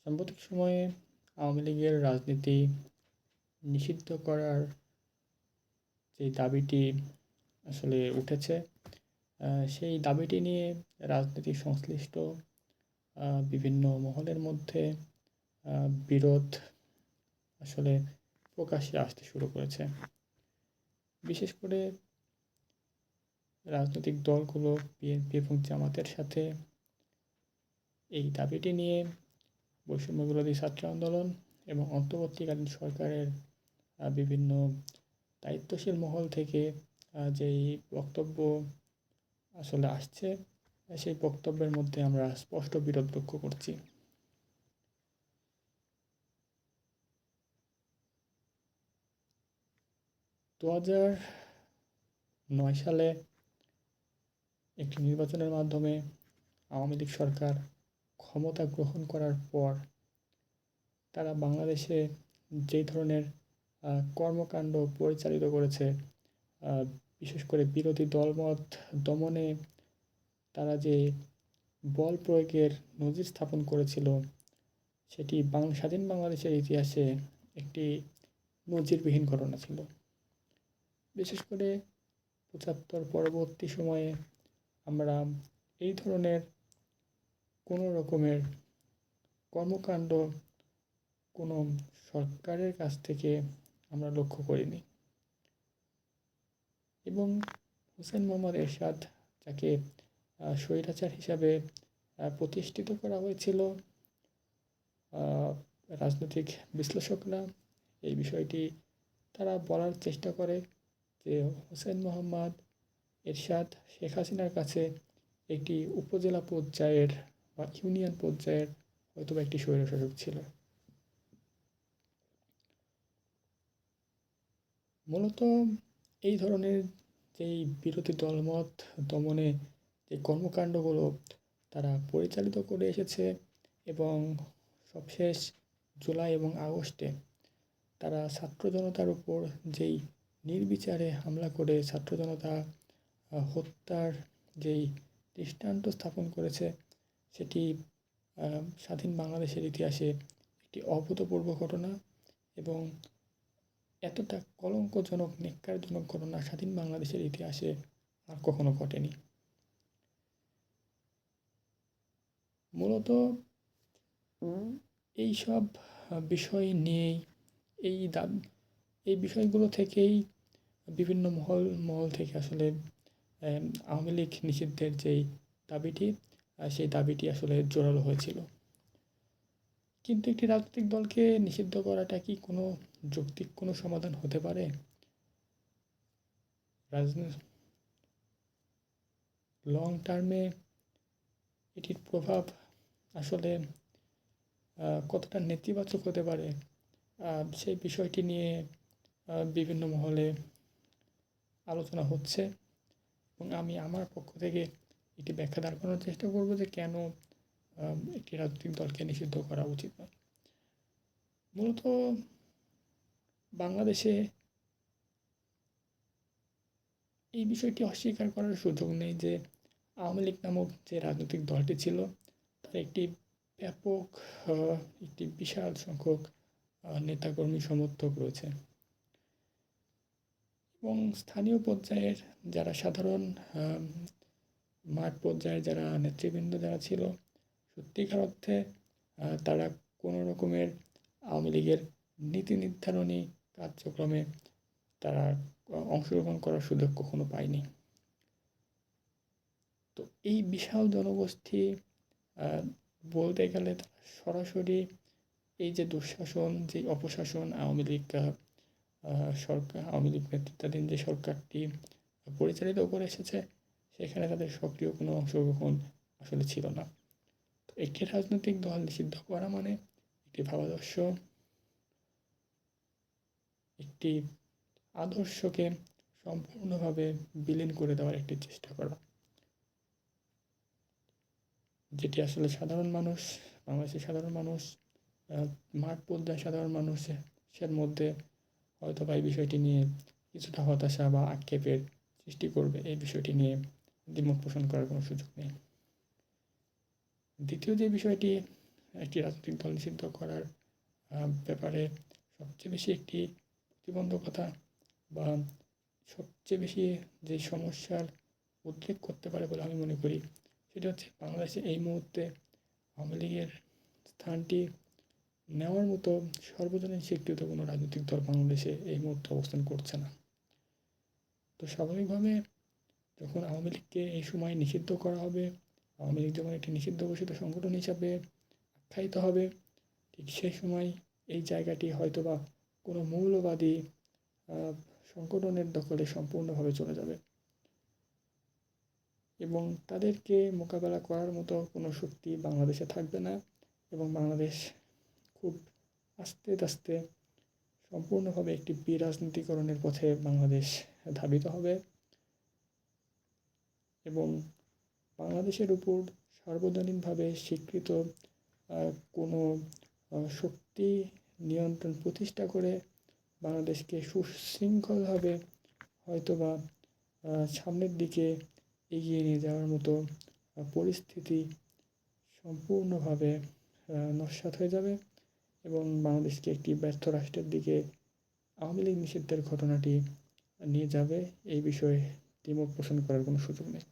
সাম্প্রতিক সময়ে আওয়ামী লীগের রাজনীতি নিষিদ্ধ করার যে দাবিটি আসলে উঠেছে, সেই দাবিটি নিয়ে রাজনীতি সংশ্লিষ্ট বিভিন্ন মহলের মধ্যে বিরোধ আসলে প্রকাশ্যে আসতে শুরু করেছে। বিশেষ করে রাজনৈতিক দলগুলো বিএনপি এবং জামাতের সাথে এই দাবিটি নিয়ে বৈষম্যবিরোধী ছাত্র আন্দোলন এবং অন্তর্বর্তীকালীন সরকারের বিভিন্ন দায়িত্বশীল মহল থেকে যেই বক্তব্য আসলে আসছে, সেই বক্তব্যের মধ্যে আমরা স্পষ্ট বিরোধ লক্ষ্য করছি। 2009 সালে একটি নির্বাচনের মাধ্যমে আওয়ামী লীগ সরকার ক্ষমতা গ্রহণ করার পর তারা বাংলাদেশে যেই ধরনের কর্মকাণ্ড পরিচালিত করেছে, বিশেষ করে বিরোধী দলমত দমনে তারা যে বল প্রয়োগের নজির স্থাপন করেছিল, সেটি স্বাধীন বাংলাদেশের ইতিহাসে একটি নজিরবিহীন ঘটনা ছিল। বিশেষ করে ৭৫ পরবর্তী সময়ে আমরা এই ধরনের কোনো রকমের কর্মকাণ্ড কোনো সরকারের কাছ থেকে আমরা লক্ষ্য করিনি। এবং হোসেন মোহাম্মদ এরশাদ, যাকে স্বৈরাচার হিসাবে প্রতিষ্ঠিত করা হয়েছিল, রাজনৈতিক বিশ্লেষকরা এই বিষয়টি তারা বলার চেষ্টা করে যে হোসেন মোহাম্মদ এরশাদ শেখ হাসিনার কাছে একটি উপজেলা পর্যায়ের বা ইউনিয়ন পর্যায়ের হয়তো একটি স্বৈরশাসক ছিল। মূলত এই ধরনের যেই বিরোধী দলমত দমনে যে কর্মকাণ্ডগুলো তারা পরিচালিত করে এসেছে, এবং সবশেষ জুলাই এবং আগস্টে তারা ছাত্র জনতার উপর যেই নির্বিচারে হামলা করে ছাত্র জনতা হত্যার যেই দৃষ্টান্ত স্থাপন করেছে, সেটি স্বাধীন বাংলাদেশের ইতিহাসে একটি অভূতপূর্ব ঘটনা, এবং এতটা কলঙ্কজনক ন্যক্কারজনক ঘটনা স্বাধীন বাংলাদেশের ইতিহাসে আর কখনো ঘটেনি। মূলত এইসব বিষয় নিয়েই এই বিষয়গুলো থেকেই বিভিন্ন মহল থেকে আসলে আওয়ামী লীগ নিষিদ্ধের যেই দাবিটি, সেই দাবিটি আসলে জোরালো হয়েছিল। কিন্তু একটি রাজনৈতিক দলকে নিষিদ্ধ করাটা কি কোনো যৌক্তিক কোনো সমাধান হতে পারে? লং টার্মে এটির প্রভাব আসলে কতটা নেতিবাচক হতে পারে, সেই বিষয়টি নিয়ে বিভিন্ন মহলে আলোচনা হচ্ছে, এবং আমি আমার পক্ষ থেকে এটি ব্যাখ্যা দাঁড় করানোর চেষ্টা করব যে কেন একটি রাজনৈতিক দলকে নিষিদ্ধ করা উচিত নয়। মূলত বাংলাদেশে এই বিষয়টি অস্বীকার করার সুযোগ নেই যে আওয়ামী লীগ নামক যে রাজনৈতিক দলটি ছিল, তার একটি ব্যাপক একটি বিশাল সংখ্যক নেতাকর্মী সমর্থক রয়েছে, এবং স্থানীয় পর্যায়ের যারা সাধারণ মাঠ পর্যায়ে যারা নেতৃবৃন্দ যারা ছিল, সত্যিকার অর্থে তারা কোনো রকমের আওয়ামী লীগের নীতি নির্ধারণী কার্যক্রমে তারা অংশগ্রহণ করার সুযোগ কখনো পায়নি। তো এই বিশাল জনগোষ্ঠী বলতে গেলে সরাসরি এই যে দুঃশাসন, যে অপশাসন আওয়ামী লীগ নেতৃত্বাধীন যে সরকারটি পরিচালিত করে এসেছে, সেখানে তাদের সক্রিয় কোনো অংশগ্রহণ আসলে ছিল না। তো একটি রাজনৈতিক দল নিষিদ্ধ করা মানে একটি ভাবাদর্শ, একটি আদর্শকে সম্পূর্ণভাবে বিলীন করে দেওয়ার একটি চেষ্টা করা, যেটি আসলে বাংলাদেশের সাধারণ মানুষ, মাঠ পর্যায়ে সাধারণ মানুষের মধ্যে হয়তো বা এই বিষয়টি নিয়ে কিছুটা হতাশা বা আক্ষেপের সৃষ্টি করবে। এই বিষয়টি নিয়ে দ্বিমত পোষণ করার কোনো সুযোগ নেই। দ্বিতীয় যে বিষয়টি একটি রাজনৈতিক দল নিষিদ্ধ করার ব্যাপারে সবচেয়ে বেশি একটি প্রতিবন্ধকতা বা সবচেয়ে বেশি যে সমস্যার উদ্রেক করতে পারে বলে আমি মনে করি, সেটা হচ্ছে বাংলাদেশে এই মুহূর্তে আওয়ামী লীগের স্থানটি নেওয়ার মতো সর্বজনীন স্বীকৃত কোনো রাজনৈতিক দল বাংলাদেশে এই মুহূর্তে অবস্থান করছে না। তো স্বাভাবিকভাবে যখন আওয়ামী লীগকে এই সময় নিষিদ্ধ করা হবে, আওয়ামী লীগ যখন একটি নিষিদ্ধ ঘোষিত সংগঠন হিসাবে আখ্যায়িত হবে, ঠিক সেই সময় এই জায়গাটি হয়তোবা কোনো মৌলবাদী সংগঠনের দখলে সম্পূর্ণভাবে চলে যাবে এবং তাদেরকে মোকাবেলা করার মতো কোনো শক্তি বাংলাদেশে থাকবে না এবং বাংলাদেশ খুব আস্তে আস্তে সম্পূর্ণভাবে একটি বিরাজনীতিকরণের পথে বাংলাদেশ ধাবিত হবে এবং বাংলাদেশের উপর সার্বজনীনভাবে স্বীকৃত কোনো শক্তি নিয়ন্ত্রণ প্রতিষ্ঠা করে বাংলাদেশকে সুশৃঙ্খলভাবে হয়তোবা সামনের দিকে এগিয়ে নিয়ে যাওয়ার মতো পরিস্থিতি সম্পূর্ণভাবে নস্যাৎ হয়ে যাবে এবং বাংলাদেশকে একটি ব্যর্থ রাষ্ট্রের দিকে আওয়ামী লীগ নিষিদ্ধের ঘটনাটি নিয়ে যাবে। এই বিষয়ে দ্বিমত পোষণ করার কোনো সুযোগ নেই।